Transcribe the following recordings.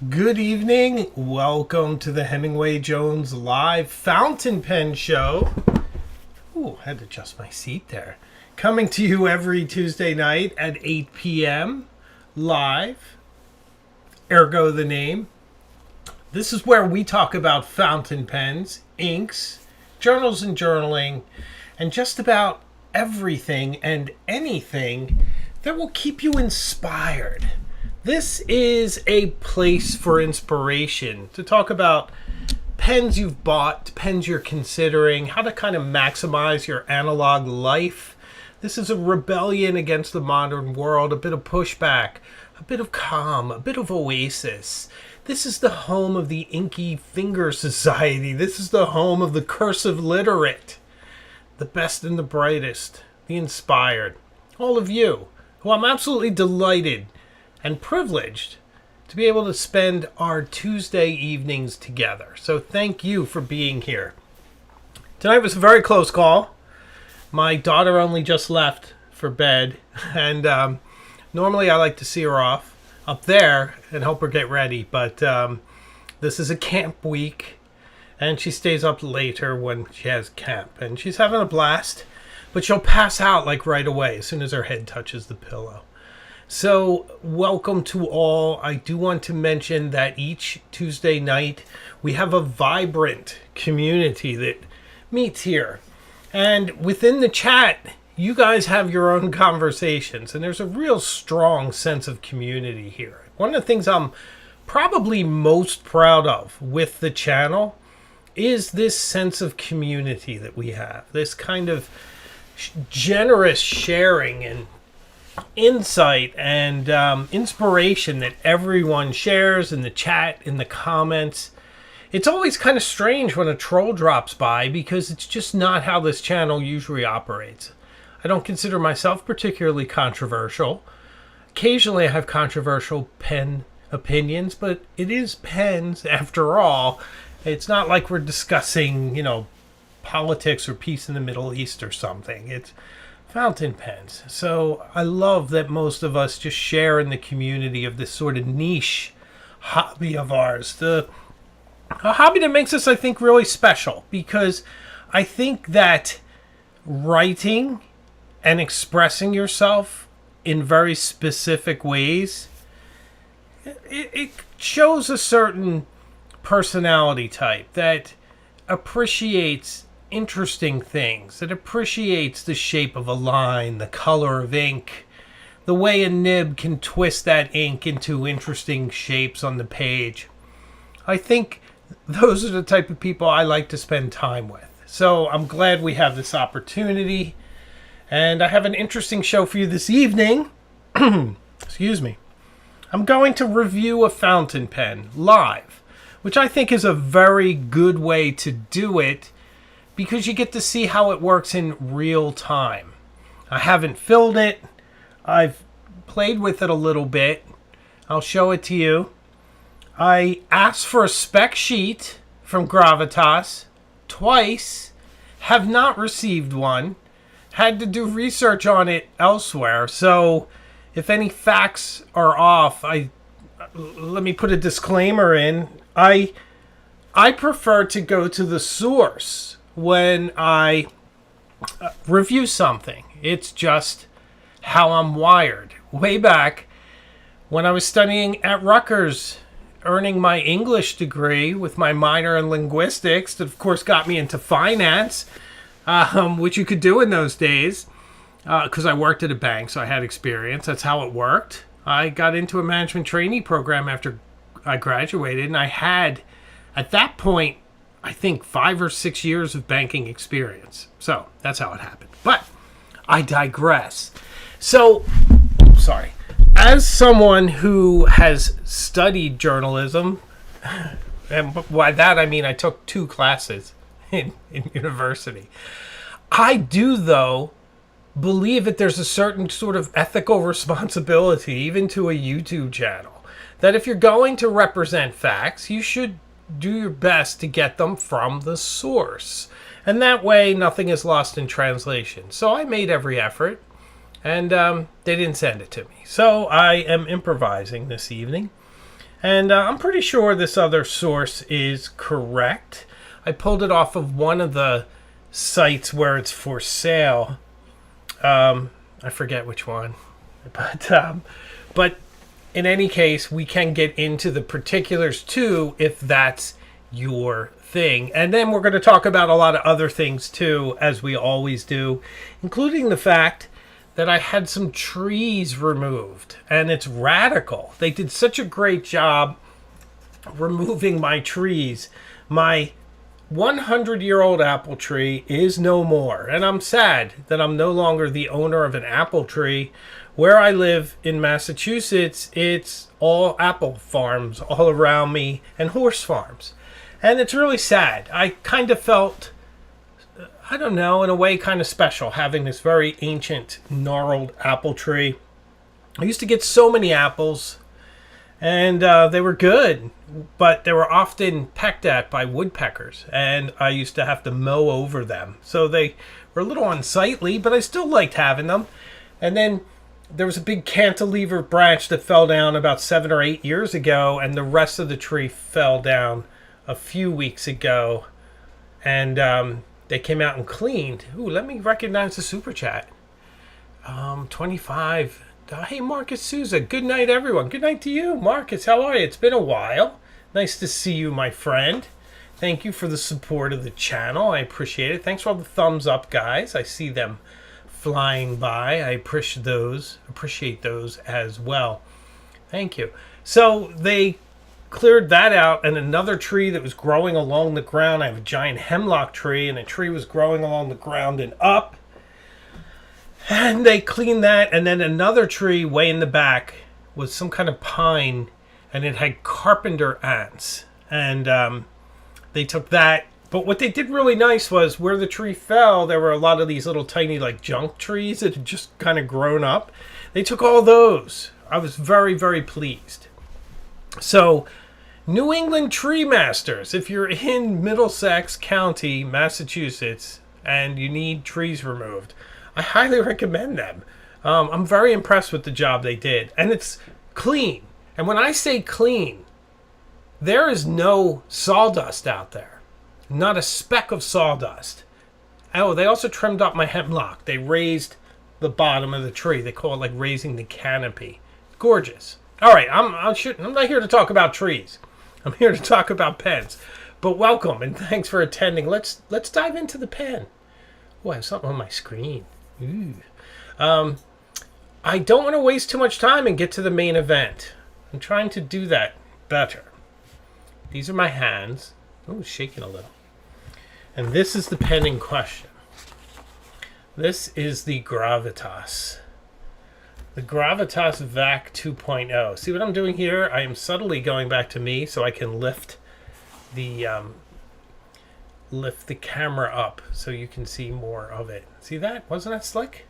Good evening. Welcome to the Hemingway Jones live fountain pen show. Ooh, had to adjust my seat there. Coming to you every Tuesday night at 8 p.m. live. Ergo the name. This is where we talk about fountain pens, inks, journals and journaling, and just about everything and anything that will keep you inspired. This is a place for inspiration to talk about pens you've bought, pens you're considering, how to kind of maximize your analog life. This is a rebellion against the modern world, a bit of pushback, a bit of calm, a bit of oasis. This is the home of the Inky Finger Society. This is the home of the cursive literate, the best and the brightest, the inspired. All of you, who I'm absolutely delighted and privileged to be able to spend our Tuesday evenings together. So thank you for being here. Tonight was a very close call. My daughter only just left for bed, and normally I like to see her off up there and help her get ready, but this is a camp week, and she stays up later when she has camp, and she's having a blast, but she'll pass out like right away as soon as her head touches the pillow. So, welcome to all. I do want to mention that each Tuesday night we have a vibrant community that meets here. And within the chat, you guys have your own conversations, and there's a real strong sense of community here. One of the things I'm probably most proud of with the channel is this sense of community that we have. This kind of generous sharing and insight and inspiration that everyone shares in the chat, in the comments. It's always kind of strange when a troll drops by because it's just not how this channel usually operates. I don't consider myself particularly controversial. Occasionally I have controversial pen opinions, but it is pens after all. It's not like we're discussing, politics or peace in the Middle East or something. It's fountain pens. So I love that most of us just share in the community of this sort of niche hobby of ours. A hobby that makes us, I think, really special, because I think that writing and expressing yourself in very specific ways, it shows a certain personality type that appreciates interesting things. It appreciates the shape of a line, the color of ink, the way a nib can twist that ink into interesting shapes on the page. I think those are the type of people I like to spend time with. So I'm glad we have this opportunity. And I have an interesting show for you this evening. Excuse me. I'm going to review a fountain pen live, which I think is a very good way to do it, because you get to see how it works in real time. I haven't filled it. I've played with it a little bit. I'll show it to you. I asked for a spec sheet from Gravitas twice. Have not received one. Had to do research on it elsewhere. So if any facts are off, let me put a disclaimer in. I prefer to go to the source when I review something. It's just how I'm wired. Way back when I was studying at Rutgers, earning my English degree with my minor in linguistics, that of course got me into finance, which you could do in those days, because I worked at a bank, so I had experience. That's how it worked. I got into a management trainee program after I graduated, and I had, at that point, I think 5 or 6 years of banking experience. So that's how it happened. But I digress. So, sorry. As someone who has studied journalism, and by that I mean I took 2 classes in university, I do, though, believe that there's a certain sort of ethical responsibility, even to a YouTube channel, that if you're going to represent facts, you should do your best to get them from the source. And that way, nothing is lost in translation. So I made every effort, and they didn't send it to me. So I am improvising this evening. And I'm pretty sure this other source is correct. I pulled it off of one of the sites where it's for sale. I forget which one. But in any case, we can get into the particulars too if that's your thing. And then we're going to talk about a lot of other things too, as we always do, including the fact that I had some trees removed, and it's radical. They did such a great job removing my trees. My 100-year-old apple tree is no more, and I'm sad that I'm no longer the owner of an apple tree. Where I live in Massachusetts, it's all apple farms all around me and horse farms, and it's really sad. I kind of felt, I don't know, in a way kind of special having this very ancient gnarled apple tree. I used to get so many apples, and they were good, but they were often pecked at by woodpeckers, and I used to have to mow over them. So they were a little unsightly, but I still liked having them. And then there was a big cantilever branch that fell down about 7 or 8 years ago, and the rest of the tree fell down a few weeks ago. And they came out and cleaned. Ooh, let me recognize the super chat. 25. Hey, Marcus Souza. Good night, everyone. Good night to you, Marcus. How are you? It's been a while. Nice to see you, my friend. Thank you for the support of the channel. I appreciate it. Thanks for all the thumbs up, guys. I see them flying by. I appreciate those as well. Thank you. So they cleared that out, and another tree that was growing along the ground. I have a giant hemlock tree, and a tree was growing along the ground and up. And they cleaned that, and then another tree way in the back was some kind of pine, and it had carpenter ants. And they took that. But what they did really nice was where the tree fell, there were a lot of these little tiny like junk trees that had just kind of grown up. They took all those. I was very, very pleased. So, New England Tree Masters, if you're in Middlesex County, Massachusetts, and you need trees removed, I highly recommend them. I'm very impressed with the job they did. And it's clean. And when I say clean, there is no sawdust out there. Not a speck of sawdust. Oh, they also trimmed up my hemlock. They raised the bottom of the tree. They call it like raising the canopy. Gorgeous. All right, I'm not here to talk about trees. I'm here to talk about pens. But welcome and thanks for attending. Let's dive into the pen. Oh, I have something on my screen. Ooh. I don't want to waste too much time and get to the main event. I'm trying to do that better. These are my hands. Oh, shaking a little. And this is the pen in question. This is the Gravitas. The Gravitas Vac 2.0. See what I'm doing here? I am subtly going back to me so I can lift the camera up so you can see more of it. See that? Wasn't that slick?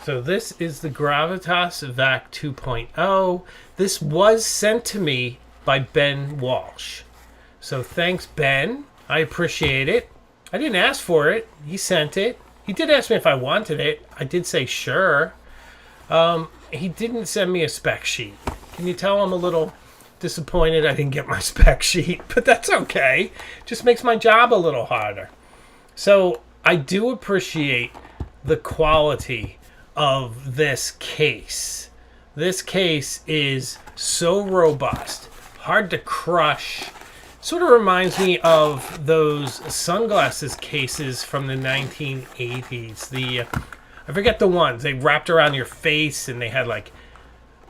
So this is the Gravitas Vac 2.0. This was sent to me by Ben Walsh. So thanks, Ben. I appreciate it. I didn't ask for it. He sent it. He did ask me if I wanted it. I did say sure. He didn't send me a spec sheet. Can you tell I'm a little disappointed I didn't get my spec sheet? But that's okay. Just makes my job a little harder. So I do appreciate the quality of this case. This case is so robust, hard to crush. Sort of reminds me of those sunglasses cases from the 1980s. I forget the ones. They wrapped around your face and they had like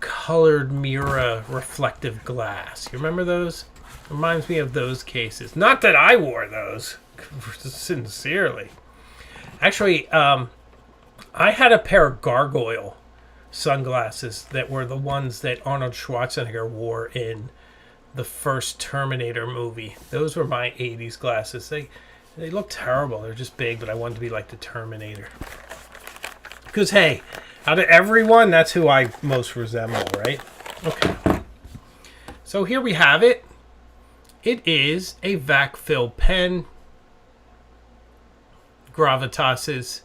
colored mirror reflective glass. You remember those? Reminds me of those cases. Not that I wore those, sincerely. Actually, I had a pair of gargoyle sunglasses that were the ones that Arnold Schwarzenegger wore in the first Terminator movie. Those were my 80s glasses. They look terrible. They're just big, but I wanted to be like the Terminator. Because, hey, out of everyone, that's who I most resemble, right? Okay. So here we have it. It is a vac fill pen. Gravitas's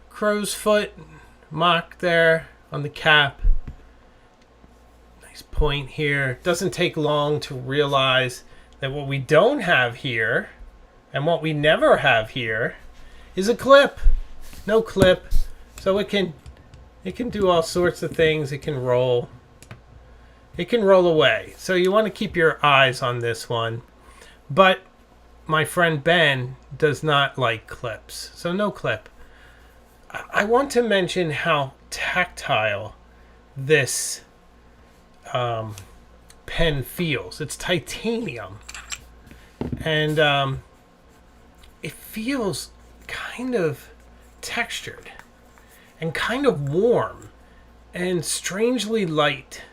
crow's foot mark there on the cap. Nice point here. Doesn't take long to realize that what we don't have here and what we never have here is a clip. No clip. So it can do all sorts of things. It can roll. It can roll away. So you want to keep your eyes on this one. But my friend Ben does not like clips. So no clip. I want to mention how tactile this pen feels. It's titanium. And it feels kind of textured and kind of warm and strangely light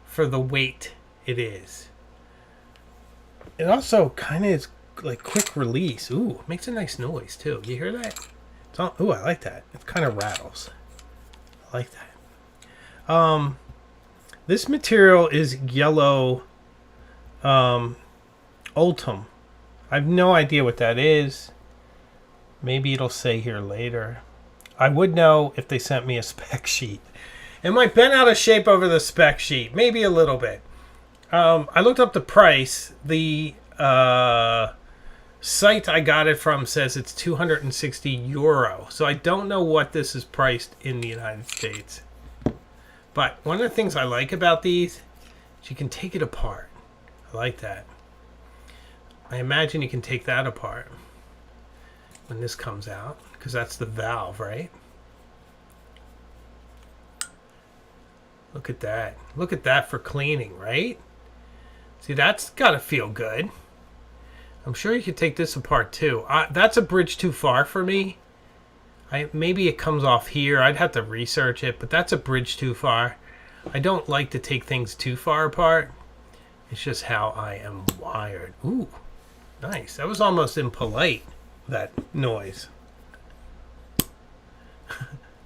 for the weight it is. It also kind of is like quick release. Ooh, it makes a nice noise too. You hear that? It's all, ooh, I like that. It kind of rattles. I like that. This material is yellow ultim. I have no idea what that is. Maybe it'll say here later. I would know if they sent me a spec sheet. Am I bent out of shape over the spec sheet? Maybe a little bit. I looked up the price. The site I got it from says it's €260. So I don't know what this is priced in the United States. But one of the things I like about these is you can take it apart. I like that. I imagine you can take that apart when this comes out, because that's the valve, right? Look at that. Look at that for cleaning, right? See, that's got to feel good. I'm sure you could take this apart too. That's a bridge too far for me. Maybe it comes off here. I'd have to research it, but that's a bridge too far. I don't like to take things too far apart. It's just how I am wired. Ooh, nice. That was almost impolite, that noise.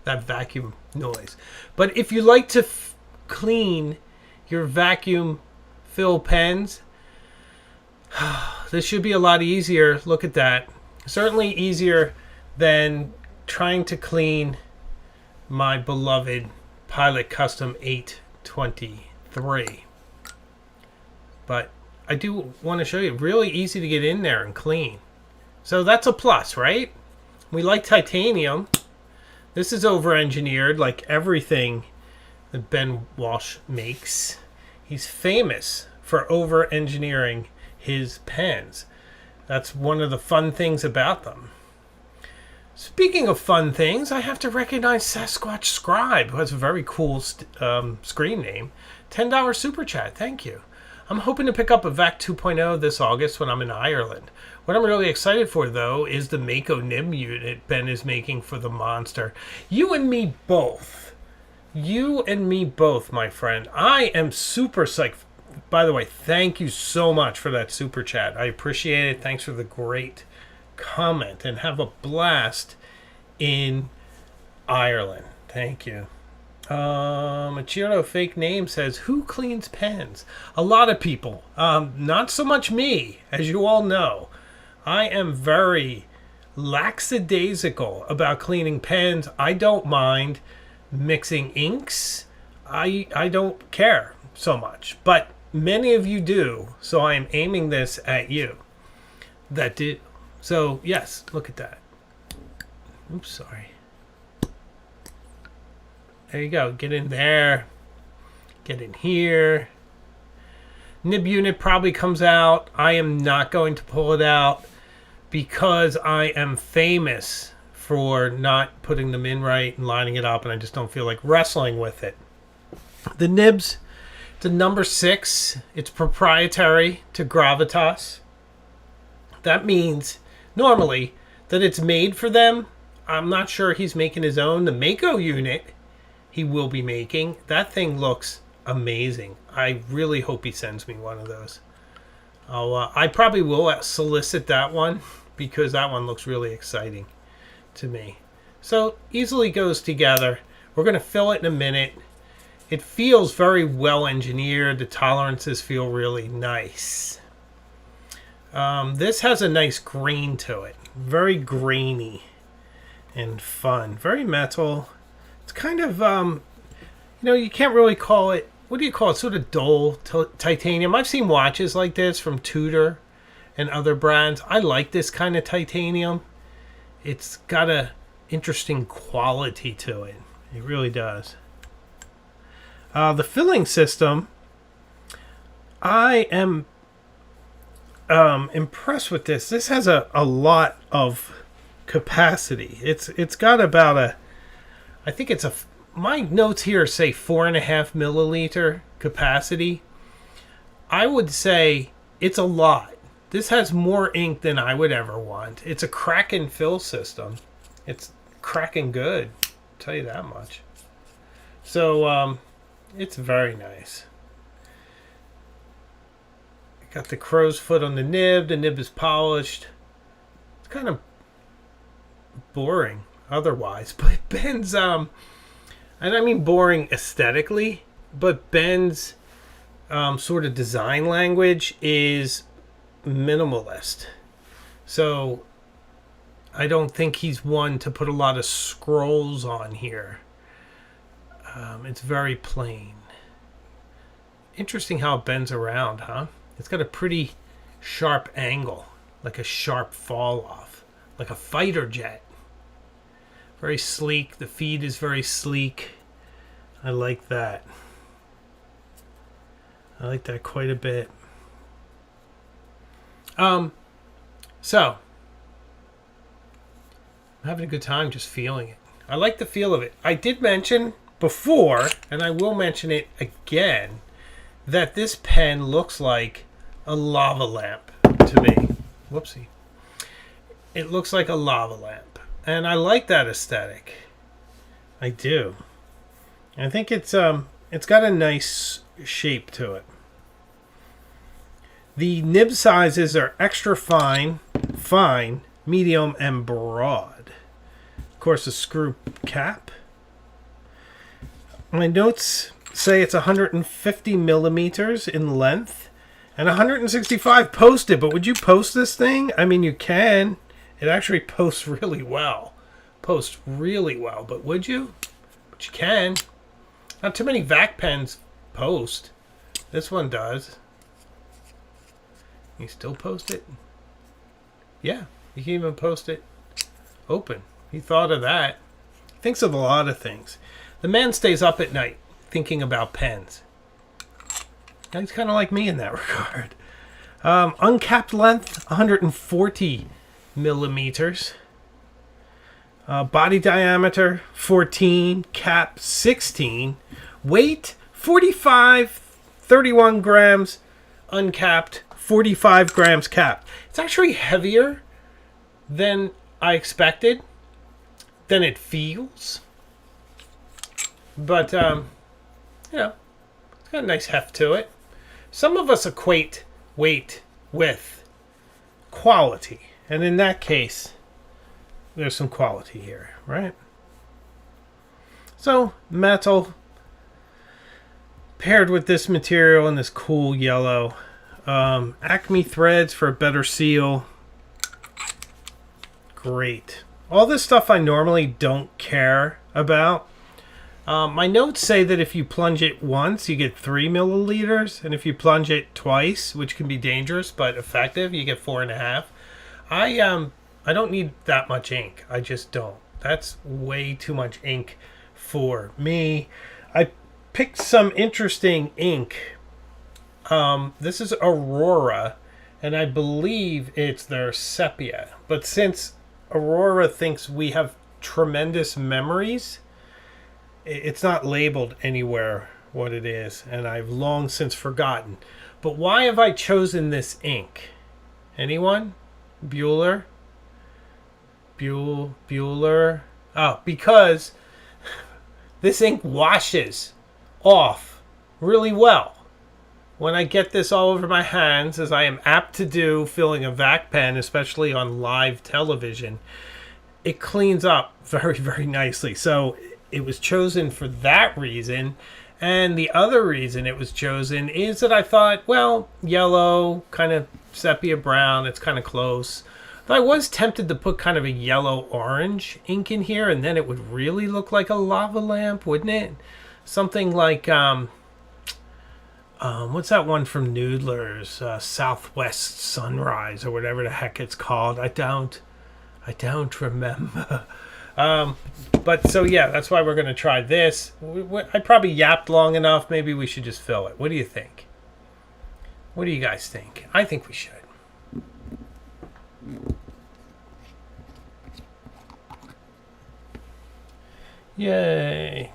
That vacuum noise. But if you like to clean your vacuum fill pens, this should be a lot easier. Look at that. Certainly easier than trying to clean my beloved Pilot Custom 823. But I do want to show you, really easy to get in there and clean. So that's a plus, right? We like titanium. This is over-engineered like everything that Ben Walsh makes. He's famous for over-engineering his pens. That's one of the fun things about them. Speaking of fun things, I have to recognize Sasquatch Scribe, who has a very cool screen name. $10 super chat, thank you. I'm hoping to pick up a Vac 2.0 this August when I'm in Ireland. What I'm really excited for, though, is the Mako nib unit Ben is making for the Monster. You and me both. You and me both, my friend. I am super psyched. By the way, thank you so much for that super chat. I appreciate it. Thanks for the great comment. And have a blast in Ireland. Thank you. Machiro Fake Name says, who cleans pens? A lot of people. Not so much me, as you all know. I am very lackadaisical about cleaning pens. I don't mind mixing inks. I don't care so much. But many of you do. So I am aiming this at you that do. So, yes, look at that. Oops, sorry. There you go. Get in there. Get in here. Nib unit probably comes out. I am not going to pull it out because I am famous for not putting them in right and lining it up, and I just don't feel like wrestling with it. The nibs, it's a number 6. It's proprietary to Gravitas. That means normally that it's made for them. I'm not sure he's making his own. The Mako unit he will be making. That thing looks amazing. I really hope he sends me one of those. I probably will solicit that one because that one looks really exciting to me. So easily goes together. We're going to fill it in a minute. It feels very well engineered. The tolerances feel really nice. This has a nice grain to it. Very grainy and fun. Very metal. It's kind of, you can't really call it what do you call it? Sort of dull titanium. I've seen watches like this from Tudor and other brands. I like this kind of titanium. It's got a interesting quality to it. It really does. The filling system, I am impressed with this. This has a lot of capacity. It's got about I think it's my notes here say 4.5 milliliter capacity. I would say it's a lot. This has more ink than I would ever want. It's a cracking fill system. It's cracking good, I'll tell you that much. So it's very nice. Got the crow's foot on the nib. The nib is polished. It's kind of boring otherwise, but Ben's and I mean boring aesthetically, but Ben's sort of design language is minimalist. So I don't think he's one to put a lot of scrolls on here. It's very plain. Interesting how it bends around, huh? It's got a pretty sharp angle, like a sharp fall off, like a fighter jet. Very sleek. The feed is very sleek. I like that. I like that quite a bit. So I'm having a good time just feeling it. I like the feel of it. I did mention before, and I will mention it again, that this pen looks like a lava lamp to me. Whoopsie. It looks like a lava lamp. And I like that aesthetic. I do. I think it's got a nice shape to it. The nib sizes are extra fine, medium, and broad. Of course, a screw cap. My notes say it's 150 millimeters in length and 165 posted, but would you post this thing? I mean, you can. It actually posts really well. Posts really well, but would you? But you can. Not too many Vac pens post. This one does. You still post it? Yeah, you can even post it open. He thought of that. He thinks of a lot of things. The man stays up at night thinking about pens. He's kind of like me in that regard. Uncapped length, 140 millimeters. Body diameter, 14. Cap, 16. Weight, 45, 31 grams. Uncapped, 45 grams capped. It's actually heavier than I expected, than it feels. But, you know, it's got a nice heft to it. Some of us equate weight with quality. And in that case, there's some quality here, right? So, metal paired with this material and this cool yellow. Acme threads for a better seal. Great. All this stuff I normally don't care about. My notes say that if you plunge it once, you get 3 milliliters. And if you plunge it twice, which can be dangerous but effective, you get 4.5. I don't need that much ink. I just don't. That's way too much ink for me. I picked some interesting ink. This is Aurora, and I believe it's their sepia. But since Aurora thinks we have tremendous memories, it's not labeled anywhere what it is, and I've long since forgotten. But why have I chosen this ink? Anyone? Bueller? Bueller? Oh, because this ink washes off really well. When I get this all over my hands, as I am apt to do filling a Vac pen, especially on live television, it cleans up very, very nicely. So it was chosen for that reason. And the other reason it was chosen is that I thought, well, yellow, kind of sepia brown, it's kind of close. But I was tempted to put kind of a yellow-orange ink in here, and then it would really look like a lava lamp, wouldn't it? Something like, What's that one from Noodlers? Southwest Sunrise or whatever the heck it's called. I don't remember. But so yeah, that's why we're going to try this. I probably yapped long enough. Maybe we should just fill it. What do you think? What do you guys think? I think we should. Yay.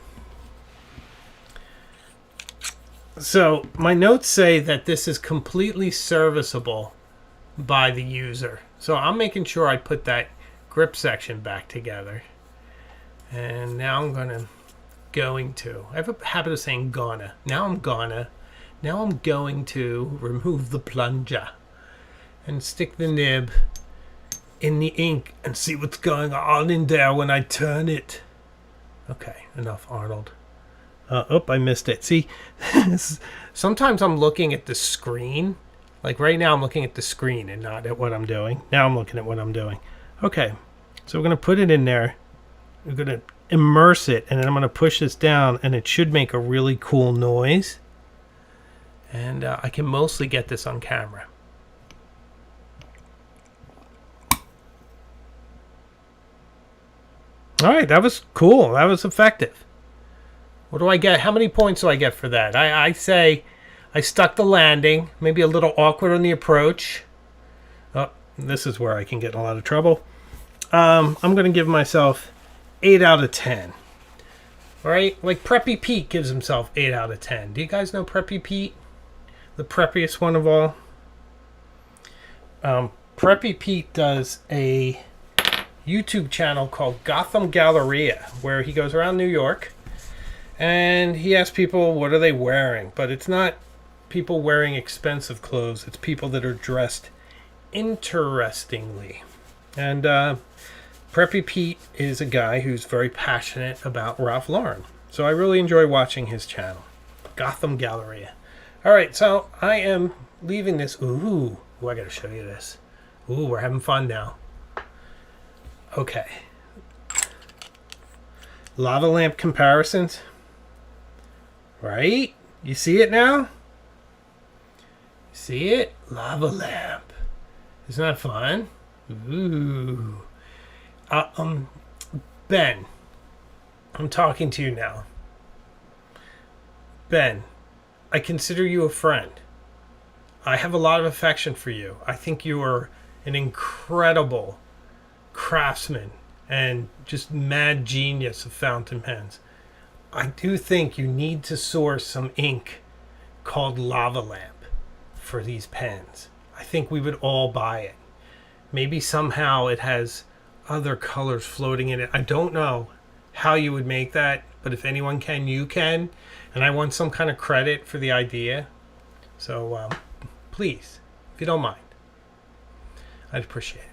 So my notes say that this is completely serviceable by the user. So I'm making sure I put that grip section back together. And now I'm going to, I have a habit of saying gonna. Now I'm going to remove the plunger and stick the nib in the ink and see what's going on in there when I turn it. Okay, enough, Arnold. I missed it. See, sometimes I'm looking at the screen. Like right now I'm looking at the screen and not at what I'm doing. Now I'm looking at what I'm doing. Okay, so we're going to put it in there. We're going to immerse it, and then I'm going to push this down, and it should make a really cool noise. And I can mostly get this on camera. All right, that was cool. That was effective. What do I get? How many points do I get for that? I say I stuck the landing. Maybe a little awkward on the approach. Oh, this is where I can get in a lot of trouble. I'm going to give myself 8 out of 10. All right? Like Preppy Pete gives himself 8 out of 10. Do you guys know Preppy Pete? The preppiest one of all? Preppy Pete does a YouTube channel called Gotham Galleria, where he goes around New York and he asks people what are they wearing. But it's not people wearing expensive clothes. It's people that are dressed interestingly. And Preppy Pete is a guy who's very passionate about Ralph Lauren. So I really enjoy watching his channel. Gotham Galleria. All right, so I am leaving this. Ooh, I got to show you this. Ooh, we're having fun now. Okay. Lava lamp comparisons. Right? You see it now? See it? Lava lamp. Isn't that fun? Ooh. Ben, I'm talking to you now. Ben, I consider you a friend. I have a lot of affection for you. I think you are an incredible craftsman and just mad genius of fountain pens. I do think you need to source some ink called Lava Lamp for these pens. I think we would all buy it. Maybe somehow it has other colors floating in it. I don't know how you would make that, but if anyone can, you can. And I want some kind of credit for the idea. So please, if you don't mind, I'd appreciate it.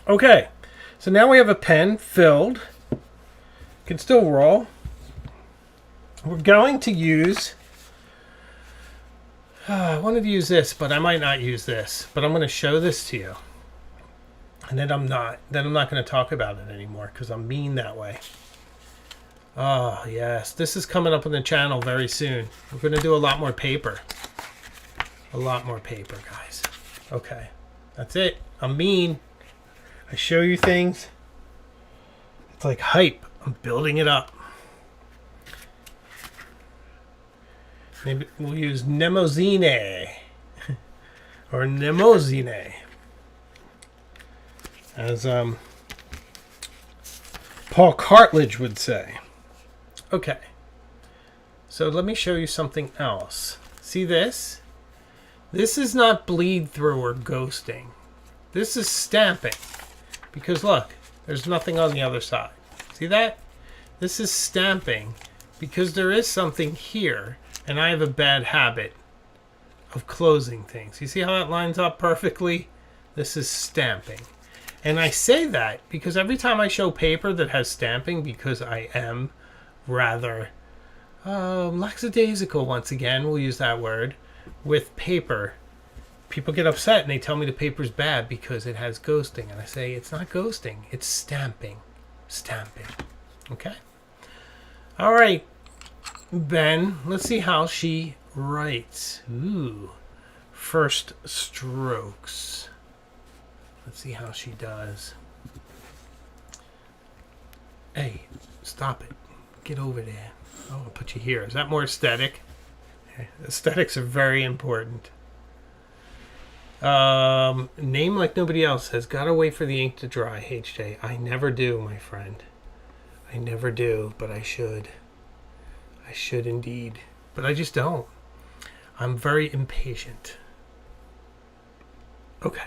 Okay, so now we have a pen filled. Can still roll. We're going to use, I wanted to use this, but I might not use this. But I'm going to show this to you. And then I'm not going to talk about it anymore because I'm mean that way. Oh, yes. This is coming up on the channel very soon. We're going to do a lot more paper. A lot more paper, guys. Okay. That's it. I'm mean. I show you things. It's like hype. I'm building it up. Maybe we'll use Nemozine. Or Nemozine. As Paul Cartledge would say. Okay. So let me show you something else. See this? This is not bleed through or ghosting. This is stamping. Because look, there's nothing on the other side. See that? This is stamping because there is something here, and I have a bad habit of closing things. You see how that lines up perfectly? This is stamping. And I say that because every time I show paper that has stamping, because I am rather lackadaisical, once again, we'll use that word, with paper, people get upset and they tell me the paper's bad because it has ghosting. And I say, it's not ghosting, it's stamping. Stamping. Okay? All right, Ben, let's see how she right. Ooh. First strokes. Let's see how she does. Hey, stop it. Get over there. Oh, I'll put you here. Is that more aesthetic? Aesthetics are very important. Name like nobody else has got to wait for the ink to dry, HJ. I never do, my friend. I never do, but I should. I should indeed. But I just don't. I'm very impatient. Okay.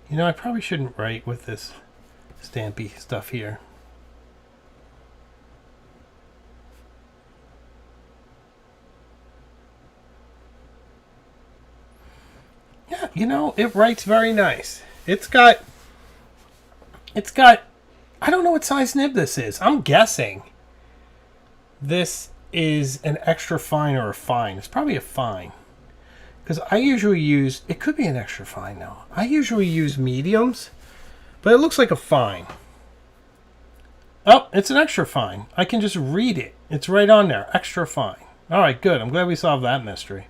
You know, I probably shouldn't write with this stampy stuff here. Yeah, you know, it writes very nice. It's got, I don't know what size nib this is. I'm guessing this is an extra fine or a fine. It's probably a fine. Because I usually use, it could be an extra fine though. I usually use mediums, but it looks like a fine. Oh, it's an extra fine. I can just read it. It's right on there, extra fine. All right, good. I'm glad we solved that mystery.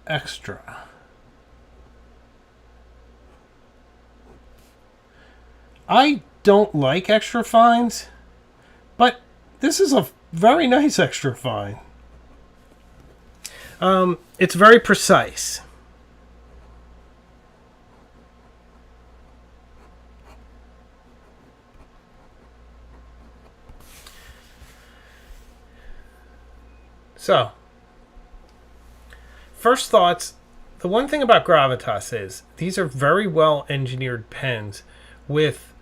Extra. I don't like extra fines, but this is a very nice extra fine. It's very precise. So, first thoughts, the one thing about Gravitas is these are very well engineered pens with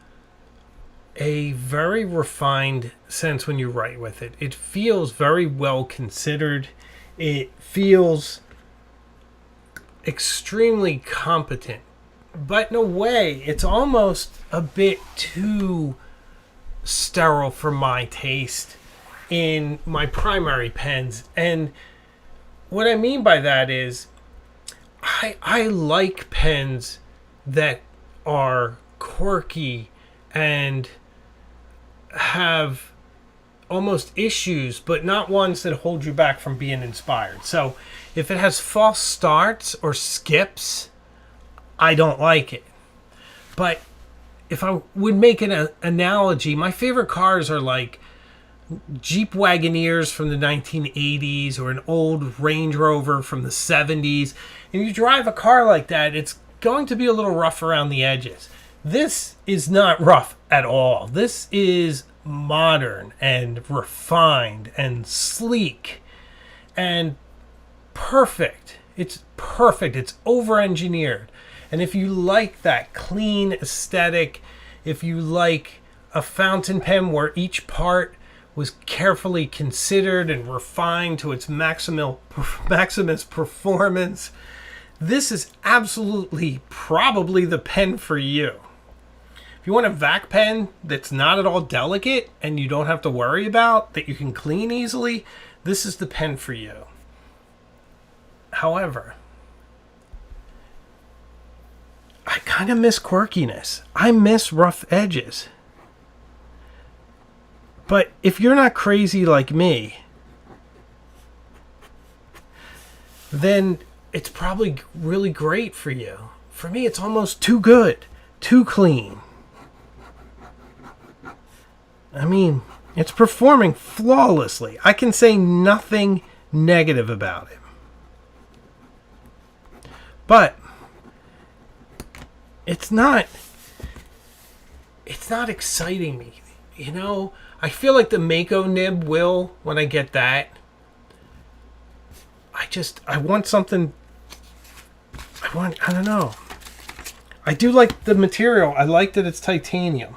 a very refined sense when you write with it. It feels very well considered. It feels extremely competent. But in a way, it's almost a bit too sterile for my taste in my primary pens. And what I mean by that is I like pens that are quirky and have almost issues, but not ones that hold you back from being inspired. So if it has false starts or skips, I don't like it. But if I would make an analogy, my favorite cars are like Jeep Wagoneers from the 1980s or an old Range Rover from the 70s. And you drive a car like that, it's going to be a little rough around the edges. This is not rough at all. This is modern and refined and sleek and perfect. It's perfect. It's over-engineered. And if you like that clean aesthetic, if you like a fountain pen where each part was carefully considered and refined to its maximus performance, this is absolutely probably the pen for you. If you want a vac pen that's not at all delicate and you don't have to worry about, that you can clean easily, this is the pen for you. However, I kind of miss quirkiness. I miss rough edges. But if you're not crazy like me, then it's probably really great for you. For me, it's almost too good, too clean. I mean, it's performing flawlessly. I can say nothing negative about it. But it's not exciting me. You know, I feel like the Mako nib will when I get that. I want something. I don't know. I do like the material. I like that it's titanium.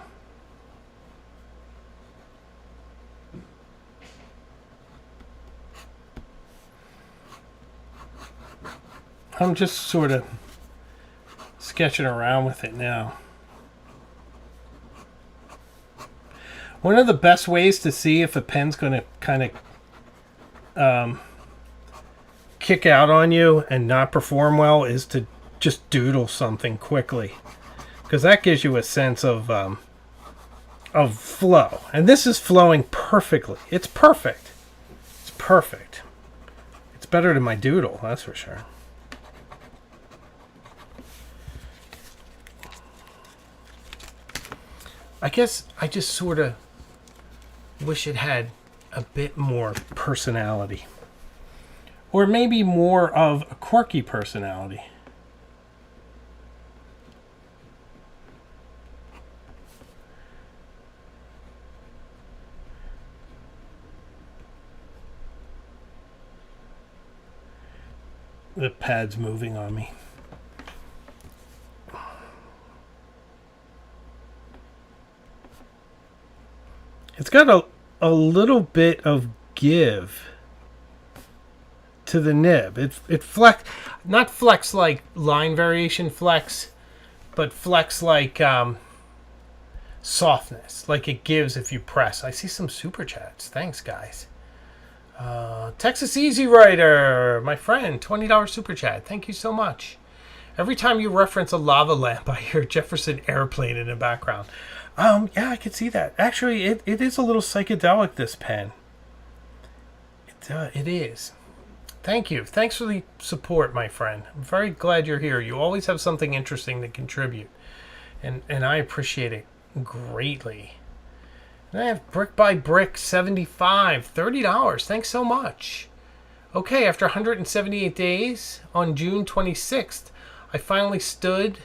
I'm just sort of sketching around with it now. One of the best ways to see if a pen's going to kind of kick out on you and not perform well is to just doodle something quickly, because that gives you a sense of flow. And this is flowing perfectly. It's perfect. It's perfect. It's better than my doodle, that's for sure. I guess I just sort of wish it had a bit more personality. Or maybe more of a quirky personality. The pad's moving on me. It's got a little bit of give to the nib. It flex, not flex like line variation flex, but flex like softness, like it gives if you press. I see some super chats. Thanks, guys. Texas Easy Rider, my friend, $20 super chat. Thank you so much. Every time you reference a lava lamp, I hear Jefferson Airplane in the background. Yeah, I can see that. Actually, it is a little psychedelic, this pen. It is. Thank you. Thanks for the support, my friend. I'm very glad you're here. You always have something interesting to contribute. And I appreciate it greatly. And I have Brick by Brick 75, $30. Thanks so much. Okay, after 178 days, on June 26th, I finally stood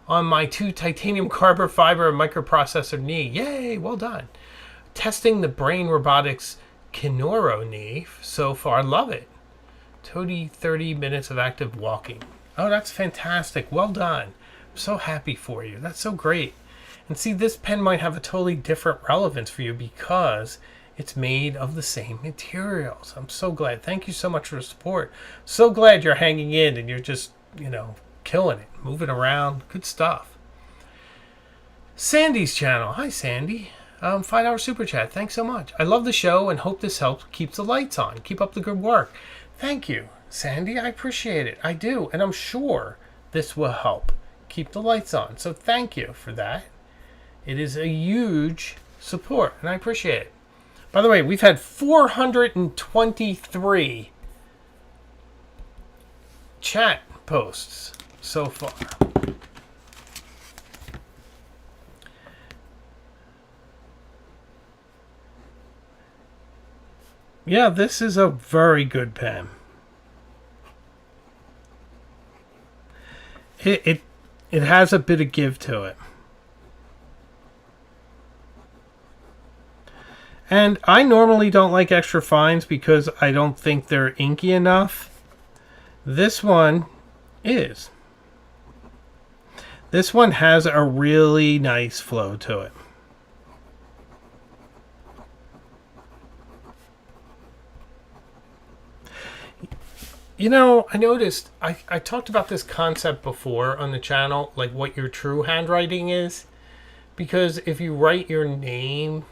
on my 2 titanium carbon fiber microprocessor knee. Yay, well done. Testing the Brain Robotics Kinoro knee so far. Love it. 30 minutes of active walking. Oh, that's fantastic. Well done. I'm so happy for you. That's so great. And see, this pen might have a totally different relevance for you because it's made of the same materials. I'm so glad. Thank you so much for the support. So glad you're hanging in and you're just, killing it. Moving around. Good stuff. Sandy's channel. Hi, Sandy. $5 super chat. Thanks so much. I love the show and hope this helps keeps the lights on. Keep up the good work. Thank you, Sandy. I appreciate it. I do. And I'm sure this will help keep the lights on. So thank you for that. It is a huge support, and I appreciate it. By the way, we've had 423 chat posts so far. Yeah, this is a very good pen. It has a bit of give to it. And I normally don't like extra fines because I don't think they're inky enough. This one is. This one has a really nice flow to it. I noticed, I talked about this concept before on the channel, like what your true handwriting is. Because if you write your name...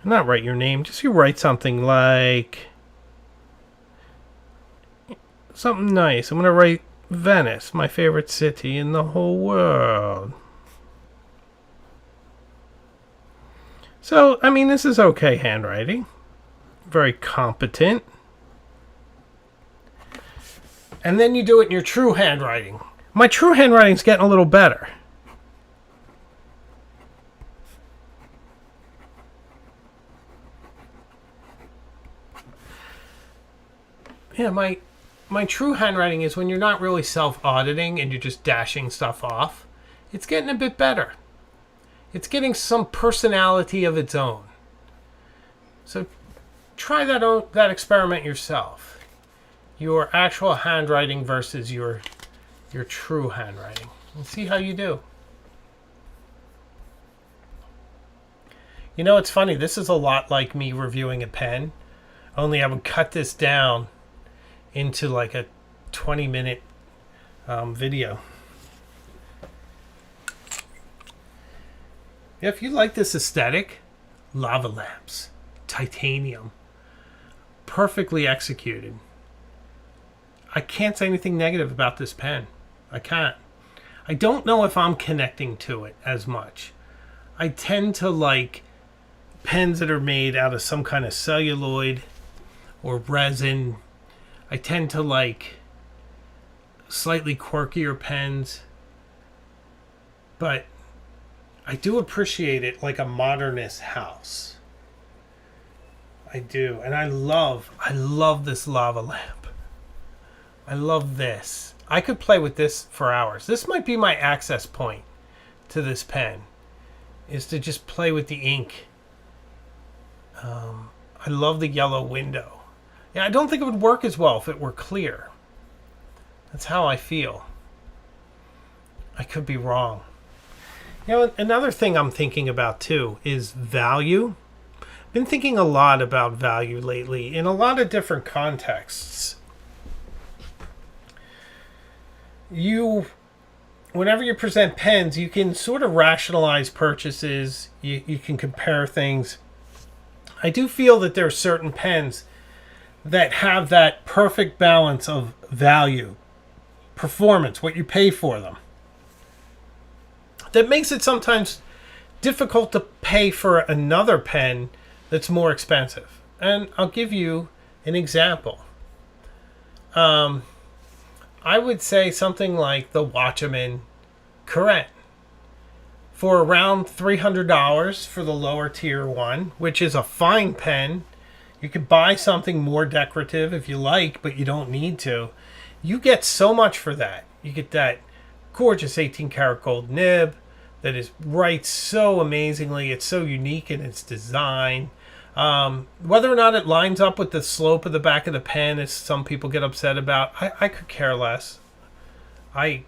Not write your name, just you write something like something nice. I'm going to write Venice, my favorite city in the whole world. So, I mean, this is okay handwriting. Very competent. And then you do it in your true handwriting. My true handwriting's getting a little better. Yeah, my true handwriting is when you're not really self-auditing and you're just dashing stuff off. It's getting a bit better. It's getting some personality of its own. So try that experiment yourself. Your actual handwriting versus your true handwriting. And see how you do. It's funny. This is a lot like me reviewing a pen. Only I would cut this down into like a 20-minute video. If you like this aesthetic, lava lamps, titanium, perfectly executed. I can't say anything negative about this pen. I can't. I don't know if I'm connecting to it as much. I tend to like pens that are made out of some kind of celluloid or resin. I tend to like slightly quirkier pens. But I do appreciate it like a modernist house. I do. And I love this lava lamp. I love this. I could play with this for hours. This might be my access point to this pen, is to just play with the ink. I love the yellow window. Yeah, I don't think it would work as well if it were clear. That's how I feel. I could be wrong. You know, another thing I'm thinking about too is value. I've been thinking a lot about value lately in a lot of different contexts. Whenever you present pens, you can sort of rationalize purchases. You can compare things. I do feel that there are certain pens that have that perfect balance of value, performance, what you pay for them. That makes it sometimes difficult to pay for another pen that's more expensive. And I'll give you an example. I would say something like the Watchman Current. For around $300 for the lower tier one, which is a fine pen. You could buy something more decorative if you like, but you don't need to. You get so much for that. You get that gorgeous 18 karat gold nib that writes so amazingly. It's so unique in its design. Whether or not it lines up with the slope of the back of the pen, as some people get upset about, I could care less. I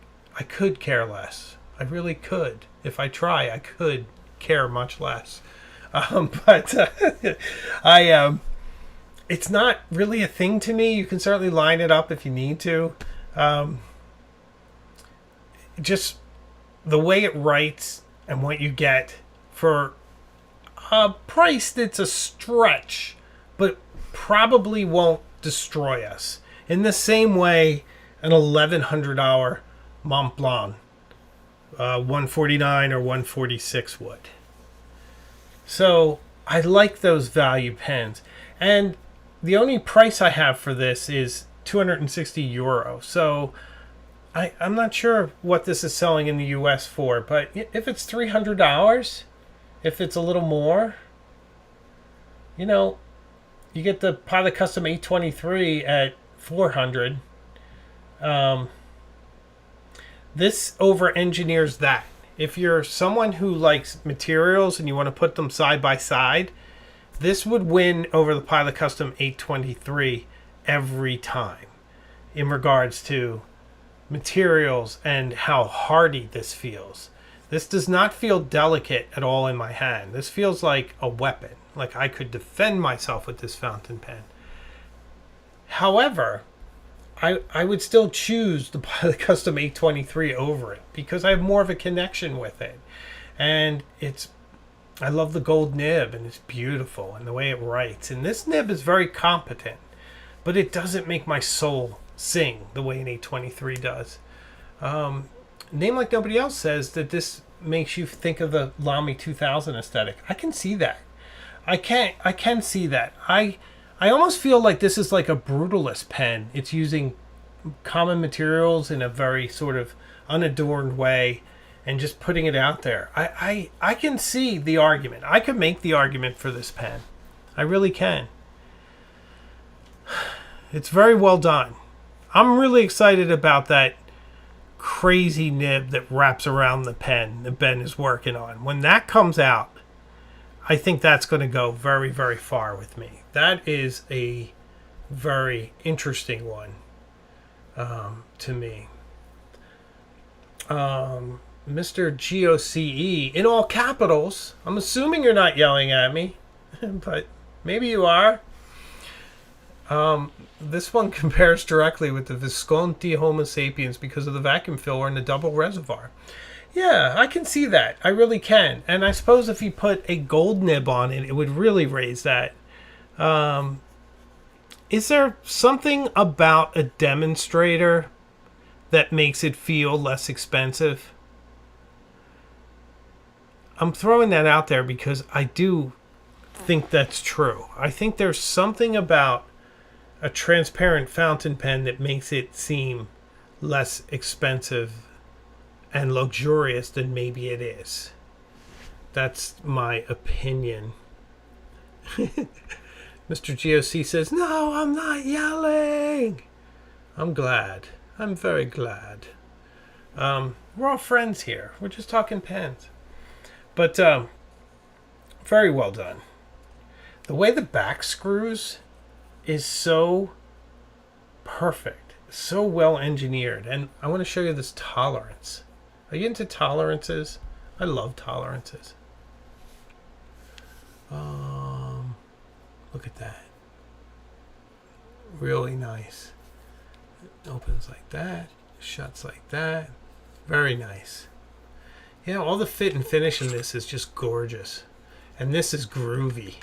could care less. I really could. If I try, I could care much less. It's not really a thing to me. You can certainly line it up if you need to. Just the way it writes and what you get for a price that's a stretch, but probably won't destroy us. In the same way, an $1,100 Mont Blanc 149 or 146 would. So I like those value pens. And the only price I have for this is €260. So I'm not sure what this is selling in the US for, but if it's $300, if it's a little more, you know, you get the Pilot Custom 823 at $400. This over-engineers that. If you're someone who likes materials and you want to put them side by side, this would win over the Pilot Custom 823 every time in regards to materials and how hardy this feels. This does not feel delicate at all in my hand. This feels like a weapon. Like I could defend myself with this fountain pen. However, I would still choose the Pilot Custom 823 over it because I have more of a connection with it. And I love the gold nib, and it's beautiful, and the way it writes. And this nib is very competent, but it doesn't make my soul sing the way an 823 does. Name Like Nobody Else says that this makes you think of the Lamy 2000 aesthetic. I can see that. I can see that. I almost feel like this is like a brutalist pen. It's using common materials in a very sort of unadorned way and just putting it out there. I can see the argument. I could make the argument for this pen. I really can. It's very well done. I'm really excited about that crazy nib that wraps around the pen that Ben is working on. When that comes out, I think that's going to go very, very far with me. That is a very interesting one to me. Mr. GOCE, in all capitals. I'm assuming you're not yelling at me, but maybe you are. This one compares directly with the Visconti Homo sapiens because of the vacuum filler and the double reservoir. Yeah, I can see that. I really can. And I suppose if you put a gold nib on it, it would really raise that. Is there something about a demonstrator that makes it feel less expensive? I'm throwing that out there because I do think that's true. I think there's something about a transparent fountain pen that makes it seem less expensive and luxurious than maybe it is. That's my opinion. Mr. GOC says, "No, I'm not yelling." I'm glad. I'm very glad. We're all friends here. We're just talking pens. But very well done. The way the back screws is so perfect, so well engineered. And I want to show you this tolerance. Are you into tolerances? I love tolerances. Look at that. Really nice. It opens like that, shuts like that. Very nice. Yeah, all the fit and finish in this is just gorgeous. And this is groovy.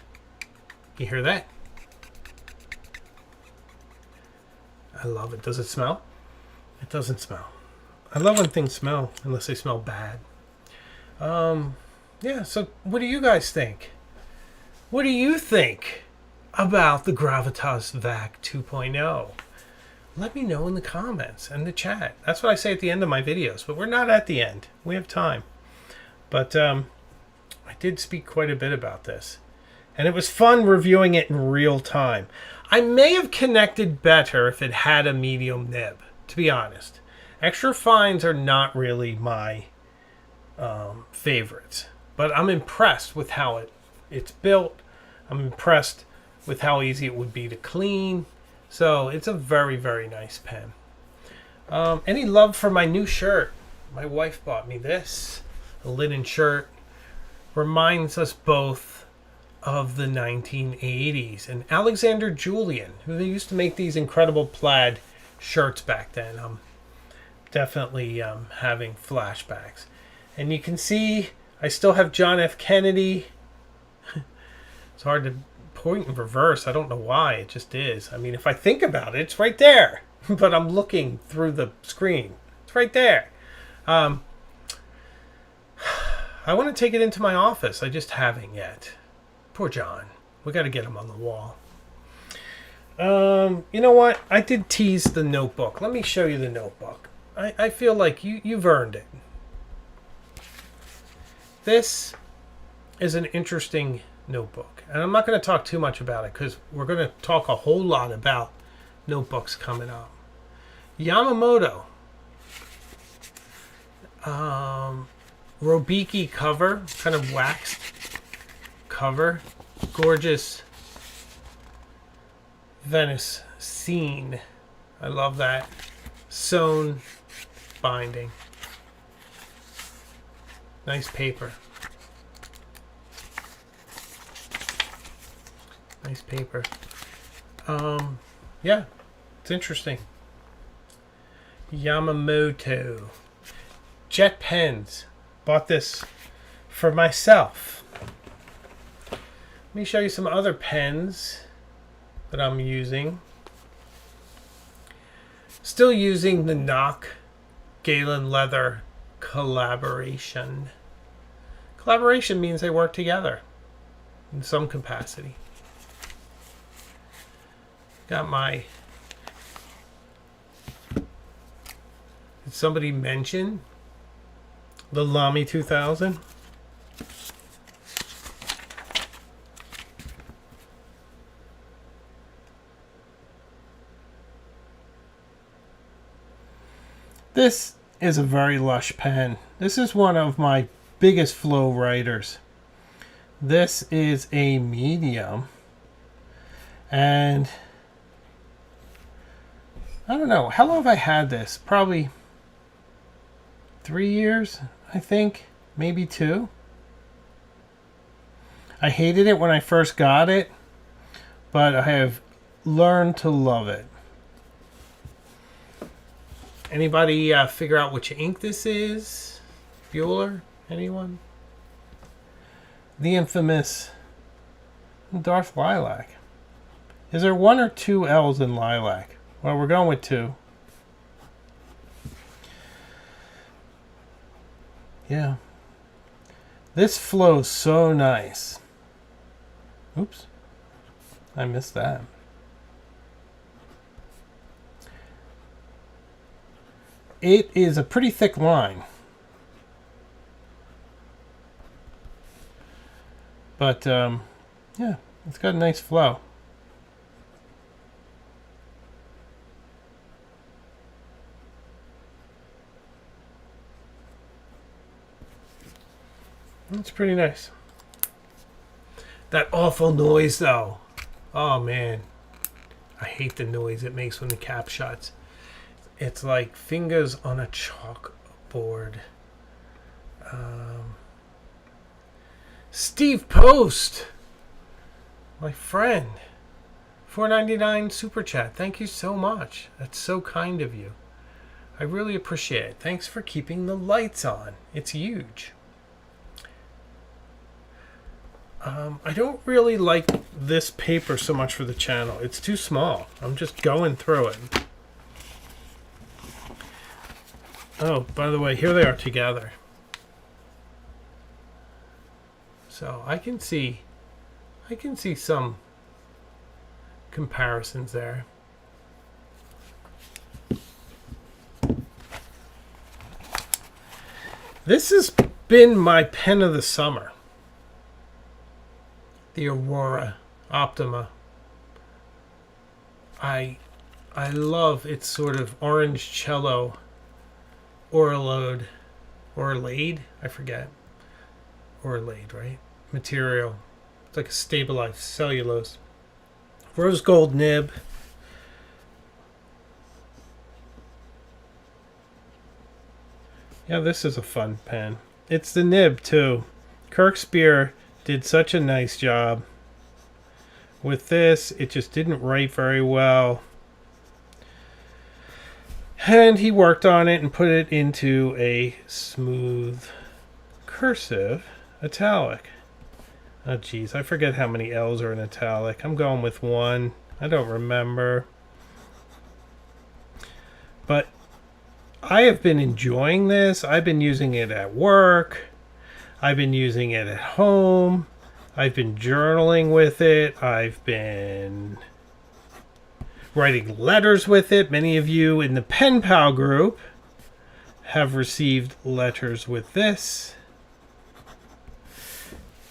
You hear that? I love it. Does it smell? It doesn't smell. I love when things smell, unless they smell bad. Yeah, so what do you guys think? What do you think about the Gravitas Vac 2.0? Let me know in the comments and the chat. That's what I say at the end of my videos, but we're not at the end. We have time. But I did speak quite a bit about this. And it was fun reviewing it in real time. I may have connected better if it had a medium nib, to be honest. Extra fines are not really my favorites. But I'm impressed with how it's built. I'm impressed with how easy it would be to clean. So it's a very, very nice pen. Any love for my new shirt? My wife bought me this. A linen shirt. Reminds us both of the 1980s. And Alexander Julian, who they used to make these incredible plaid shirts back then. I'm definitely having flashbacks. And you can see I still have John F. Kennedy. It's hard to point in reverse. I don't know why. It just is. I mean, if I think about it, it's right there. But I'm looking through the screen. It's right there. I want to take it into my office. I just haven't yet. Poor John. We got to get him on the wall. You know what? I did tease the notebook. Let me show you the notebook. I feel like you've earned it. This is an interesting notebook. And I'm not going to talk too much about it because we're going to talk a whole lot about notebooks coming up. Yamamoto. Robiki cover. Kind of waxed cover. Gorgeous Venice scene. I love that. Sewn binding. Nice paper. Nice paper. Yeah, it's interesting. Yamamoto. Jet pens. Bought this for myself. Let me show you some other pens that I'm using. Still using the Nock Galen Leather collaboration. Collaboration means they work together in some capacity. Got my... Did somebody mention the Lamy 2000? This is a very lush pen. This is one of my biggest flow writers. This is a medium. And I don't know. How long have I had this? Probably 3 years, I think. Maybe 2. I hated it when I first got it, but I have learned to love it. Anybody figure out which ink this is? Bueller? Anyone? The infamous Darth Lilac. Is there 1 or 2 L's in lilac? Well, we're going with 2. Yeah. This flows so nice. Oops. I missed that. It is a pretty thick line. But, yeah, it's got a nice flow. It's pretty nice. That awful noise, though. Oh, man. I hate the noise it makes when the cap shuts. It's like fingers on a chalkboard. Steve Post, my friend, $4.99 super chat. Thank you so much. That's so kind of you. I really appreciate it. Thanks for keeping the lights on. It's huge. I don't really like this paper so much for the channel. It's too small. I'm just going through it. Oh, by the way, here they are together. So I can see some comparisons there. This has been my pen of the summer. The Aurora Optima. I love its sort of orange cello orlade, I forget. Orlade, right? Material. It's like a stabilized cellulose. Rose gold nib. Yeah, this is a fun pen. It's the nib too. Kirk Spear did such a nice job with this. It just didn't write very well. And he worked on it and put it into a smooth cursive italic. Oh geez, I forget how many L's are in italic. I'm going with 1. I don't remember. But I have been enjoying this. I've been using it at work. I've been using it at home. I've been journaling with it. I've been writing letters with it. Many of you in the Pen Pal group have received letters with this.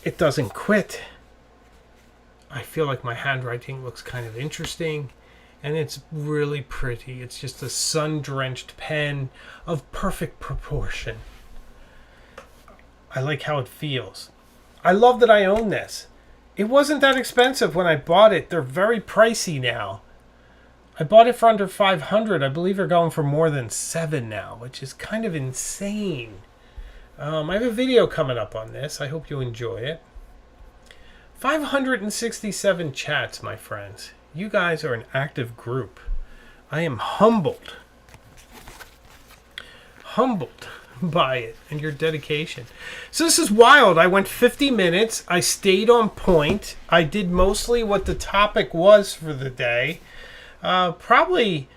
It doesn't quit. I feel like my handwriting looks kind of interesting, and it's really pretty. It's just a sun-drenched pen of perfect proportion. I like how it feels. I love that I own this. It wasn't that expensive when I bought it. They're very pricey now. I bought it for under $500. I believe they're going for more than $7 now, which is kind of insane. I have a video coming up on this. I hope you enjoy it. 567 chats, my friends. You guys are an active group. I am humbled. Humbled by it and your dedication. So this is wild. I went 50 minutes. I stayed on point. I did mostly what the topic was for the day. Probably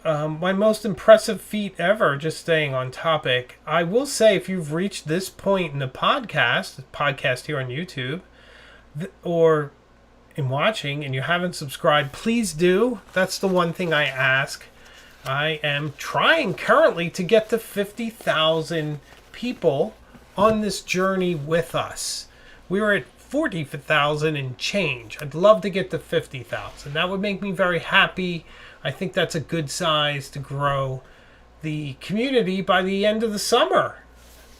my most impressive feat ever, just staying on topic. I will say, if you've reached this point in the podcast here on YouTube, or in watching, and you haven't subscribed, please do. That's the one thing I ask. I am trying currently to get to 50,000 people on this journey with us. We were at 40,000 and change. I'd love to get to 50,000. That would make me very happy. I think that's a good size to grow the community by the end of the summer.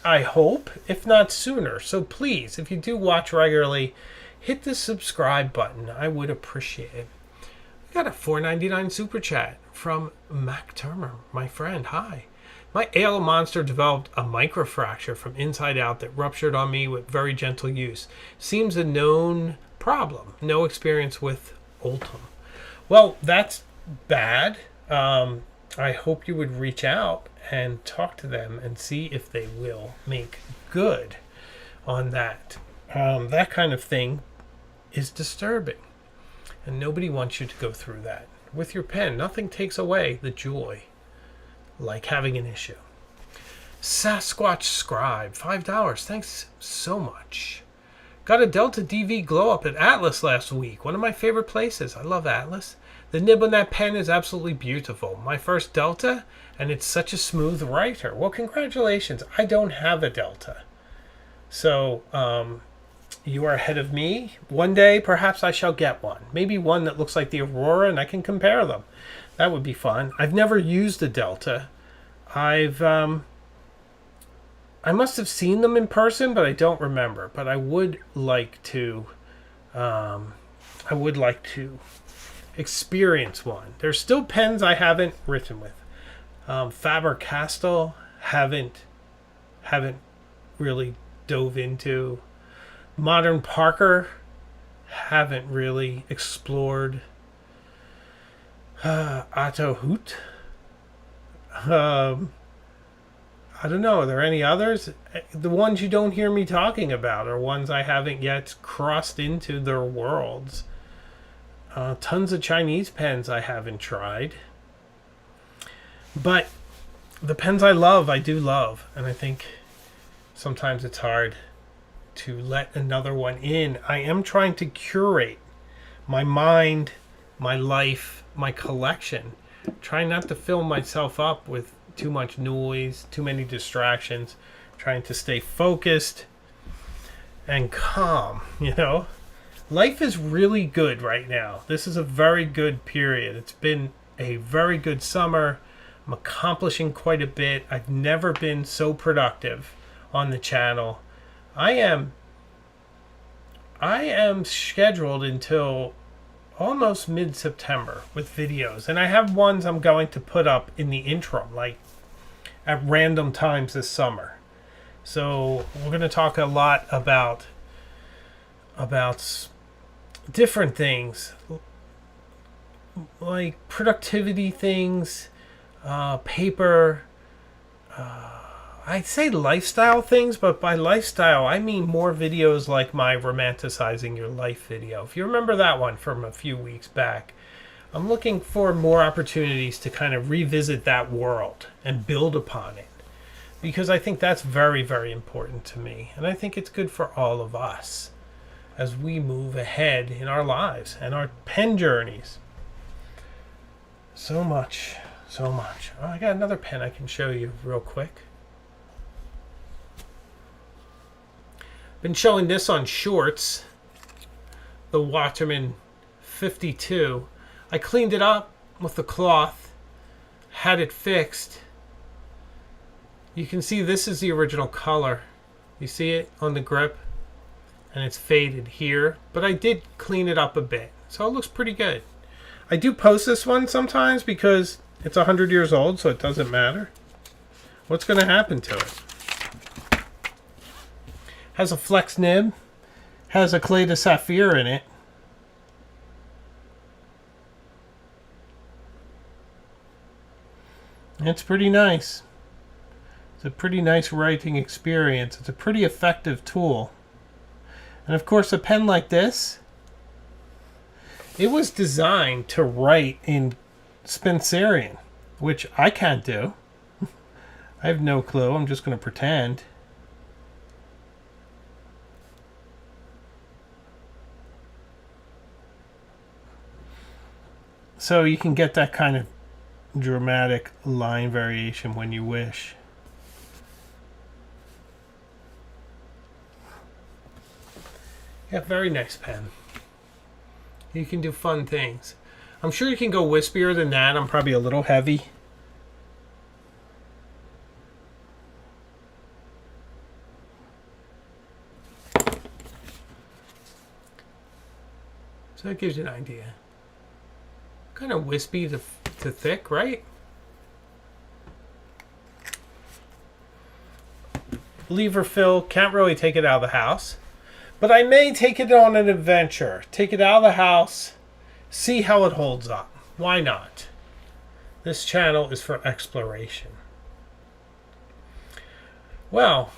I hope, if not sooner. So please, if you do watch regularly, hit the subscribe button. I would appreciate it. I got a $4.99 super chat from Mac Turner, my friend. Hi. My ale monster developed a microfracture from inside out that ruptured on me with very gentle use. Seems a known problem. No experience with Ultim. Well, that's bad. I hope you would reach out and talk to them and see if they will make good on that. That kind of thing is disturbing. And nobody wants you to go through that. With your pen, nothing takes away the joy like having an issue. Sasquatch Scribe, $5. Thanks so much. Got a Delta DV glow up at Atlas last week. One of my favorite places. I love Atlas. The nib on that pen is absolutely beautiful. My first Delta, and it's such a smooth writer. Well, congratulations. I don't have a Delta. So, you are ahead of me. One day, perhaps I shall get one. Maybe one that looks like the Aurora, and I can compare them. That would be fun. I've never used a Delta. I must have seen them in person, but I don't remember. But I would like to. I would like to experience one. There's still pens I haven't written with. Faber-Castell haven't really dove into. Modern Parker haven't really explored. Otto Hoot. I don't know. Are there any others? The ones you don't hear me talking about are ones I haven't yet crossed into their worlds. Tons of Chinese pens I haven't tried. But the pens I love, I do love. And I think sometimes it's hard to let another one in. I am trying to curate my mind, my life, my collection. Trying not to fill myself up with too much noise, too many distractions. Trying to stay focused and calm, you know. Life is really good right now. This is a very good period. It's been a very good summer. I'm accomplishing quite a bit. I've never been so productive on the channel. I am scheduled until almost mid-September with videos. And I have ones I'm going to put up in the interim, like at random times this summer. So we're going to talk a lot about different things, like productivity things, paper, I'd say lifestyle things, but by lifestyle, I mean more videos like my romanticizing your life video. If you remember that one from a few weeks back, I'm looking for more opportunities to kind of revisit that world and build upon it, because I think that's very, very important to me. And I think it's good for all of us as we move ahead in our lives and our pen journeys. So much, so much. Oh, I got another pen I can show you real quick. Been showing this on shorts, the Waterman 52. I cleaned it up with the cloth, had it fixed. You can see this is the original color. You see it on the grip, and it's faded here, but I did clean it up a bit, so it looks pretty good. I do post this one sometimes because it's 100 years old, so it doesn't matter. What's going to happen to it? Has a flex nib, has a clay de saphir in it. It's pretty nice. It's a pretty nice writing experience. It's a pretty effective tool. And of course, a pen like this, it was designed to write in Spencerian, which I can't do. I have no clue. I'm just going to pretend. So you can get that kind of dramatic line variation when you wish. Yeah, very nice pen. You can do fun things. I'm sure you can go wispier than that. I'm probably a little heavy. So that gives you an idea. Kind of wispy to thick, right? Lever fill, can't really take it out of the house. But I may take it on an adventure. Take it out of the house, see how it holds up. Why not? This channel is for exploration. Well,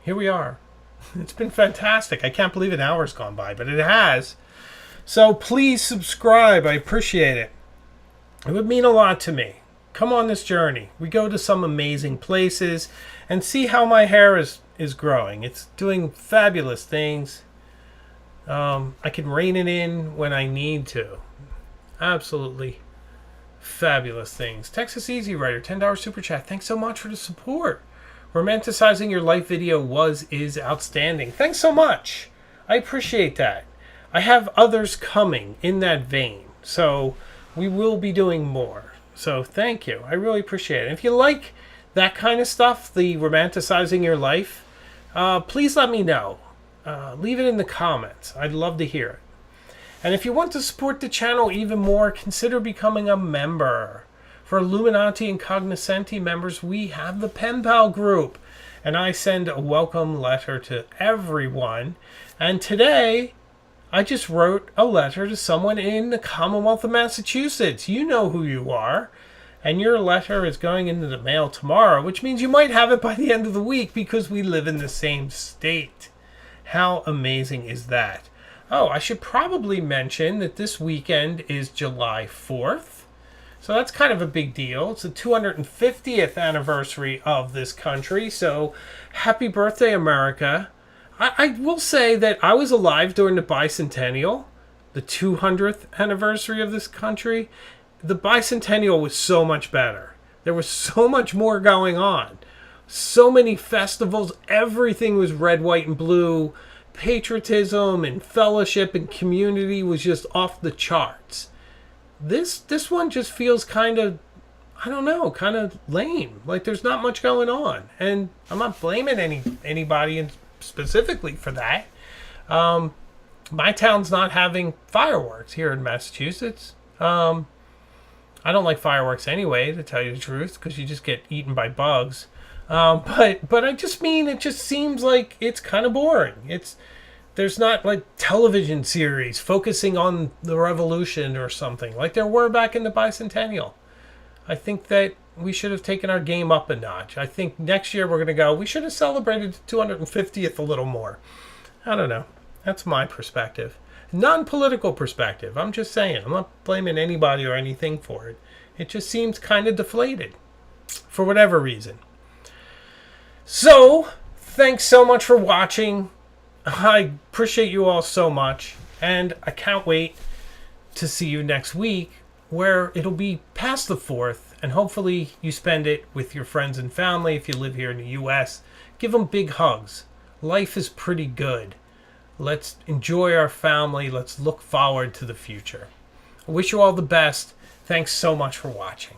here we are. It's been fantastic. I can't believe an hour's gone by, but it has. So please subscribe. I appreciate it. It would mean a lot to me. Come on this journey. We go to some amazing places and see how my hair is growing. It's doing fabulous things. I can rein it in when I need to. Absolutely fabulous things. Texas Easy Writer, $10 super chat. Thanks so much for the support. Romanticizing your life video is outstanding. Thanks so much. I appreciate that. I have others coming in that vein. So we will be doing more. So thank you. I really appreciate it. If you like that kind of stuff, the romanticizing your life, please let me know. Leave it in the comments. I'd love to hear it. And if you want to support the channel even more, consider becoming a member. For Illuminati and Cognoscenti members, we have the Pen Pal group. And I send a welcome letter to everyone. And today, I just wrote a letter to someone in the Commonwealth of Massachusetts. You know who you are. And your letter is going into the mail tomorrow, which means you might have it by the end of the week because we live in the same state. How amazing is that? Oh, I should probably mention that this weekend is July 4th. So that's kind of a big deal. It's the 250th anniversary of this country. So happy birthday, America. I will say that I was alive during the bicentennial, the 200th anniversary of this country. The bicentennial was so much better. There was so much more going on. So many festivals. Everything was red, white, and blue. Patriotism and fellowship and community was just off the charts. This one just feels kind of, I don't know, kind of lame. Like there's not much going on. And I'm not blaming anybody specifically for that. My town's not having fireworks here in Massachusetts. I don't like fireworks anyway, to tell you the truth, because you just get eaten by bugs. But I just mean it just seems like it's kind of boring. There's not like television series focusing on the revolution or something like there were back in the bicentennial. I think that we should have taken our game up a notch. I think next year we're going to go, we should have celebrated the 250th a little more. I don't know. That's my perspective. Non-political perspective. I'm just saying. I'm not blaming anybody or anything for it. It just seems kind of deflated for whatever reason. So, thanks so much for watching. I appreciate you all so much. And I can't wait to see you next week where it'll be past the 4th. And hopefully you spend it with your friends and family if you live here in the U.S. Give them big hugs. Life is pretty good. Let's enjoy our family. Let's look forward to the future. I wish you all the best. Thanks so much for watching.